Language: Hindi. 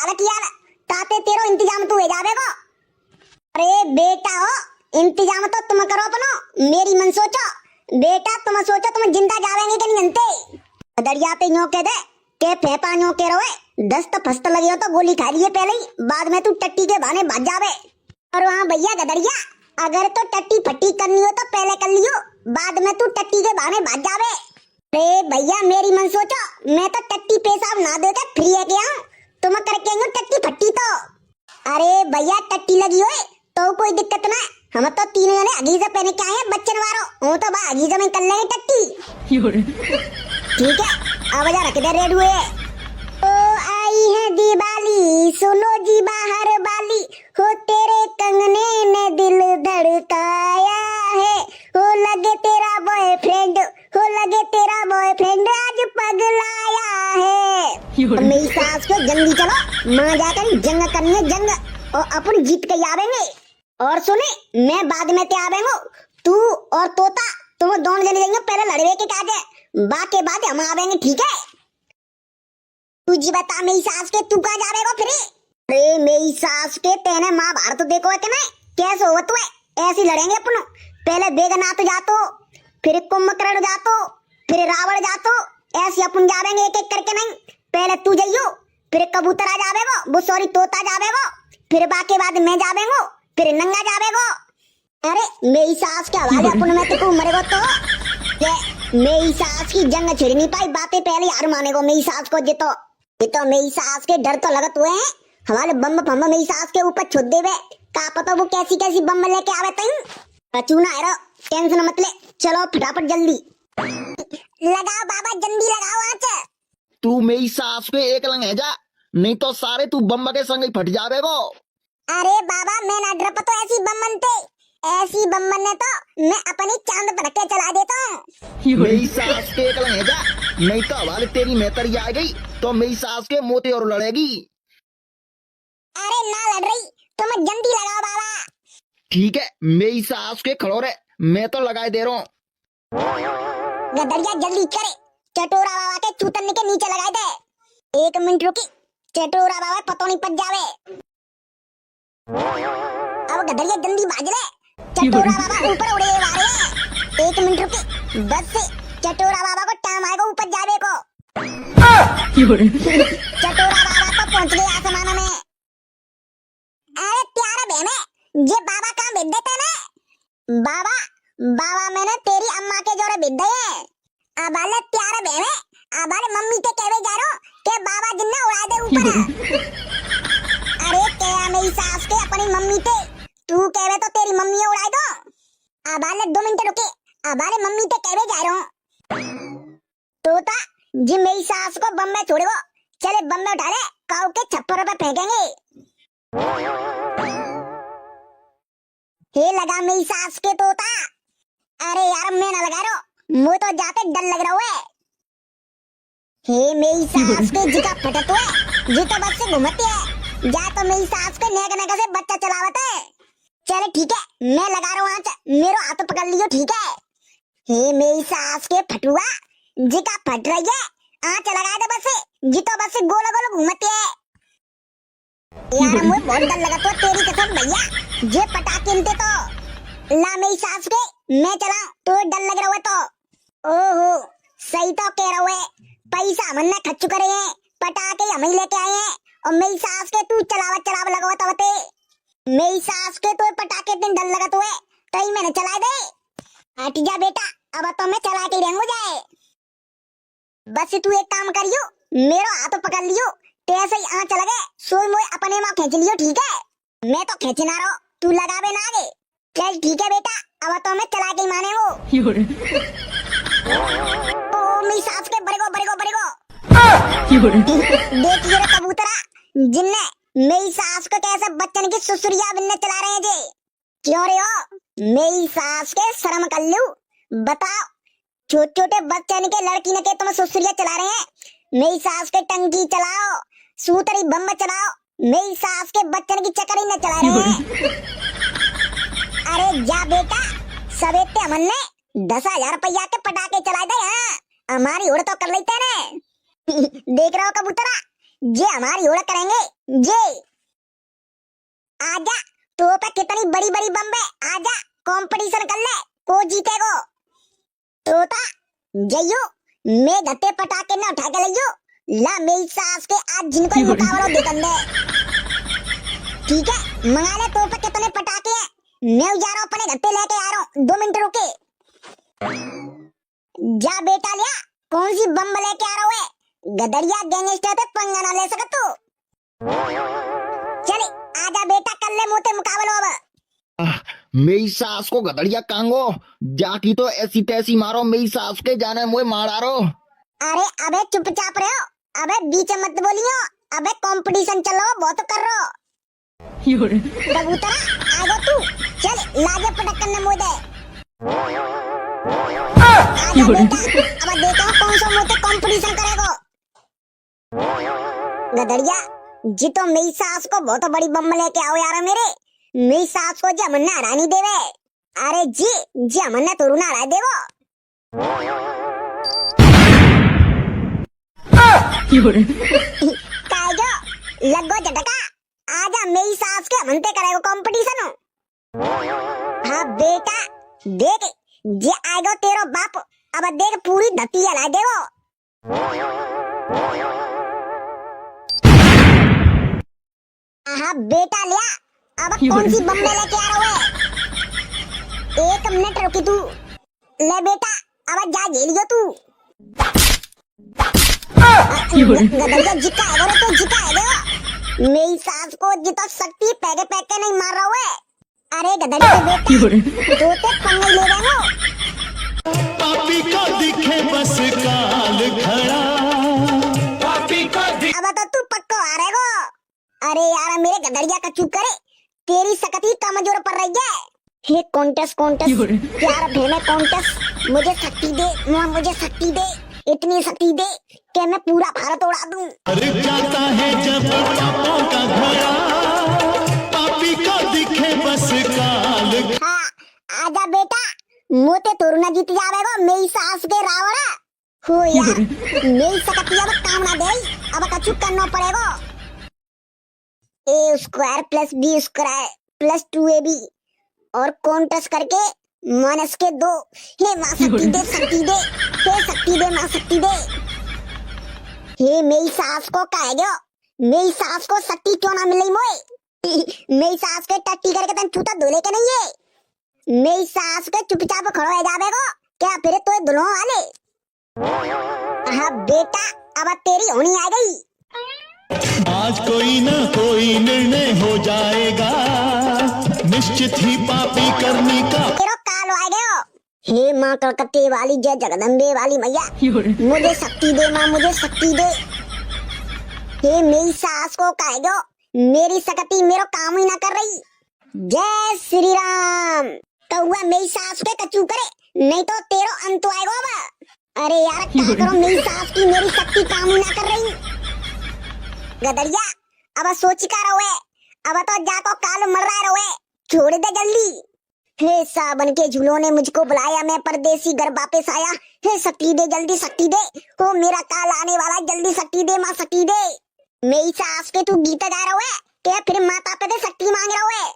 बालक यार ताते तेरो इंतजाम तू हो जावेगो। अरे बेटा हो इंतजाम तो तुम करो अपनो, मेरी मन सोचो। बेटा तुम सोचो तुम जिंदा जावेंगे कि नहीं अंते दरिया पे यूं कह दे के फेफा यूं कह रोए दस्त फस्त लगे हो तो गोली खा लिए पहले ही, बाद में तू टट्टी के बहाने भाग जावे। और वहाँ भैया गदरिया अगर तो टट्टी फट्टी करनी हो तो पहले कर लियो, बाद में तू टट्टी के बहाने भाग जावे। अरे भैया मेरी मन सोचो, मैं तो टट्टी पेशाब ना दे के फ्री है क्या तुम करके यूं टट्टी फट्टी तो। अरे भैया टट्टी लगी हो तो कोई दिक्कत ना, हम तो तीनों जने अगीजा पहने के आए हैं बच्चन वारो, वो तो बा अगीजा में कर लेंगे टट्टी। ठीक है अब जा रख दे रेड हुए। ओ आई है दिवाली सुनो जी बाहर वाली, हो तेरे कंगने ने दिल धड़काया है, हो लगे तेरा बॉयफ्रेंड, हो लगे तेरा बॉयफ्रेंड आज पगलाया है। मेरी सास को जल्दी चलो, माँ जाकर जंग करनी है जंग, और अपन जीत के आवेंगे। और सुने मैं बाद में ते आवेंगे, तू और तोता तुम दोनों जने जाएंगे पहले लड़वे के काजे, बाकी बाद हम आवेंगे ठीक है। तू जी बता मेरी सास के तू कहाँ जावेगा फिर? अरे मेरी सास के तेने महाभारत तो देखो है कि नहीं कैसे हो तू है, ऐसे लड़ेंगे अपन, पहले बेगनाथ जातो फिर कुंभकर्ण जातो फिर रावण जातो, ऐसे अपन जावेंगे एक एक करके, नहीं पहले तू जाइयो फिर कबूतर आ जावेगो वो सॉरी तोता जावेगो, फिर बाकी बाद मैं जावेंगो फिर नंगा जावेगो। अरे मेरी सास के हवाले अपन में तो मरेगो तो मेरी सास की जंग छिड़ नहीं पाई, बातें पहले यार मानेगो मेरी सास को जितो तो मेरी सास के डर तो लगत हुए हैं, हमारे बम फम मेरी सास के ऊपर छुद देवे, का पता वो कैसी कैसी बम लेके आवे तई चूना है। टेंशन मत ले, चलो फटाफट जल्दी लगाओ बाबा जल्दी लगाओ आज। तू मेरी सास पे एक लंग है जा, नहीं तो सारे तू बम के संग ही फट जावेगो। अरे बाबा मैं ना डर तो ऐसी बम बनते, ऐसी बम बनने तो मैं अपनी चांद पर रख के चला देता हूँ। मेरी सास के एक लंग है जा, नहीं तो हवाले तेरी मेहतरी आ गई तो मेरी सास के मोते और लड़ेगी। अरे ना लड़ रही तुम जल्दी लगाओ बाबा। ठीक है मेरी सास के खड़ो रहे, मैं तो लगाए दे रहा हूँ। गदरिया जल्दी करे, चटोरा बाबा के चूतन के नीचे लगाए दे। 1 मिनट रुकी, चटोरा बाबा पतो नहीं पच जावे। अब गदरिया जल्दी बाज ले, चटोरा बाबा ऊपर उड़े वाले। 1 मिनट रुकी, बस से चटोरा बाबा को टाइम आएगा ऊपर जावे को। चटोरा बाबा तो पहुंच गए आसमान में। अरे प्यारा बहने ये बाबा कहाँ भेज देते ना? बाबा बाबा मैंने तेरी अम्मा के जोड़े भेज दिए। अब आले प्यारा बहने, अब आले मम्मी के कहवे जा रहा के बाबा जिन्ना उड़ा दे ऊपर। अरे क्या मेरी सास के अपनी मम्मी ते तू कहवे तो तेरी मम्मी उड़ाई दो। अब आले 2 मिनट रुके, अब आले मम्मी ते कहवे जा रहा हूँ तोता जी मेरी सास को बम में छोड़ेगो, चले बम में उठा ले काऊ के छप्पर पे फेंकेंगे। हे लगा मेरी सास के तोता। अरे यार मैं ना लगा रहा, मुझे तो जाते डर लग रहा है। हे मेरी सास के जिका फटत हुए जी तो बस से घूमती है, जा तो मेरी सास के नेक नेक से बच्चा चलावत है। चले ठीक है मैं लगा रहा हूँ आज, मेरा हाथ पकड़ लियो ठीक है। हे मेरी सास के फटुआ जी का फट रही है, आँच लगा दे बस जी तो बस से गोल गोल घूमती है। यार मुझे बहुत डर लगा तो तेरी कसम भैया, जे पटाखे इनते तो ला मेरी सास के मैं चला तो डर लग रहा है तो। ओहो सही तो कह रहा है, पैसा हमने खर्च करे हैं, पटाखे हम ही लेके आए हैं, और मेरी सास के तू चलावा लगावत होते। मेरी सास के तो पटाखे इतने डर लगत हुए तो ही मैंने चला दे। हट जा बेटा, अब तो मैं चला के रहूंगा जाए। बस तू एक काम करियो, मेरा हाथ पकड़ लियो, तेरे ही आँच लगे सोई मोई अपने माँ खींच लियो ठीक है। मैं तो खींचना रहो, तू लगावे ना आगे। चल ठीक है बेटा, अब तो मैं चला के माने वो। ओ मेरी सास के बरेगो बरेगो बरेगो। देखिए रे कबूतरा, जिन्ने मेरी सास को कैसे बच्चन की सुसुरिया बिन्ने चला रहे हैं जे। क्यों रे हो मेरी सास के शर्म कर लूं, बताओ छोटे छोटे बच्चन के लड़की ने के तुम सुसुरिया चला रहे हैं, मेरी सास के टंकी चलाओ सूतरी बम चलाओ, मेरी सास के बच्चन की चक्करी न चला रहे हैं। अरे जा बेटा, सवेते हमन ने 10,000 रुपया के पटाखे चला दे, हाँ हमारी उड़ तो कर लेते ने। देख रहे हो कबूतरा, जे हमारी उड़ करेंगे जे आजा, तो पे कितनी बड़ी बड़ी बम है, आजा कंपटीशन कर ले, को जीतेगो। तोता जइयो, मैं गत्ते पटाखे न उठा के लियो, ला मेरी सास के आज जिनको ही मुकाबला देखन दे। ठीक है, मंगा ले तो पे कितने पटाखे हैं, मैं जा रहा हूँ अपने गत्ते लेके आ रहा हूँ, 2 मिनट रुके। जा बेटा लिया, कौन सी बम लेके आ रहा है, गदरिया गैंगस्टर पे पंगा ना ले सकत तू। चले आजा बेटा, कर ले मोते मुकाबला अब। मेरी सास को गदड़िया कांगो, जाकी तो ऐसी तैसी मारो, मेरी सास के जाने मुझे मारो। अरे अबे चुपचाप रहो, अबे बीच में मत बोलियो, अबे कंपटीशन चलो बहुत कर रहो। कबूतरा आगो तू, चल लागे पटकन ने मुझे। आजा बेटा, अब देखो कौन सा मोते कंपटीशन करेगो। गदड़िया जी तो मेरी सास को बहुत बड़ी बम लेके आओ यार, मेरी सास को जमन्ना हरानी देवे। अरे जी जमन्ना तो रुना हरा देवो। काजो लगो झटका, आजा मेरी सास के मनते करेगो कंपटीशन। हाँ बेटा देख, जे आएगो तेरो बाप, अब देख पूरी धरती हला देवो। हाँ बेटा लिया, अब कौन सी बम लेके आ रहा है, 1 मिनट रुकी तू, ले बेटा अब जा झेलियो तू। गदरिया जिका है वो तो जिका है, मेरी सास को जितना शक्ति पैके पैके नहीं मार रहा है। अरे गदरिया बेटा तो ते पंगे ले रहे हो। पापी को दिखे बस काल खड़ा, पापी को अब तो तू पक्को आ रहे हो। अरे यार मेरे गदरिया का चुप करे, तेरी सकती कमजोर पड़ रही है। हे कॉन्टेस्ट प्यार भेमे कॉन्टेस्ट, मुझे शक्ति दे मां, मुझे शक्ति दे, इतनी शक्ति दे कि मैं पूरा भारत उड़ा दूं। रुक जाता है जब पापों का घड़ा, पापी को दिखे बस काल। हाँ आजा बेटा, मोते तोरू ना जीत जावेगो मेरी सास के रावण हो यार। मेरी सकती अब काम ना दे, अब कछु करना पड़ेगा। a² + b² + 2ab और कॉन्टेस्ट करके -2। हे मां शक्ति दे, शक्ति दे, हे शक्ति दे मां शक्ति दे। हे मेरी सास को कहेगो, मेरी सास को शक्ति क्यों ना मिली मोए। मेरी सास के टट्टी करके तन छूता धोले के नहीं है, मेरी सास के चुपचाप खड़ो है जावेगो क्या फिर तो दुल्हो वाले। हाँ बेटा अब तेरी होनी आ गई। आज कोई ना कोई निर्णय हो जाएगा, निश्चित ही पापी करने का। तेरो काल आ गयो। हे माँ कलकत्ते वाली, जय जगदम्बे वाली मैया, मुझे शक्ति दे माँ, मुझे शक्ति दे। हे मेरी सास को कहेगो, मेरी शक्ति मेरो काम ही ना कर रही। जय श्री राम। कौआ मेरी सास के कचू करे, नहीं तो तेरो अंत आएगा अब। अरे यार क्या करो, मेरी सास की मेरी शक्ति काम ही ना कर रही। गदरिया अब सोच का रहो है, अब तो जाको काल मर रहा रहो है, छोड़ दे जल्दी। हे सावन के झूलों ने मुझको बुलाया, मैं परदेसी घर वापस आया। हे शक्ति दे, जल्दी शक्ति दे, हो मेरा काल आने वाला, जल्दी शक्ति दे माँ शक्ति दे। मेरी सास के तू गीत गा रहा है क्या, फिर माता पे शक्ति मांग रहा है।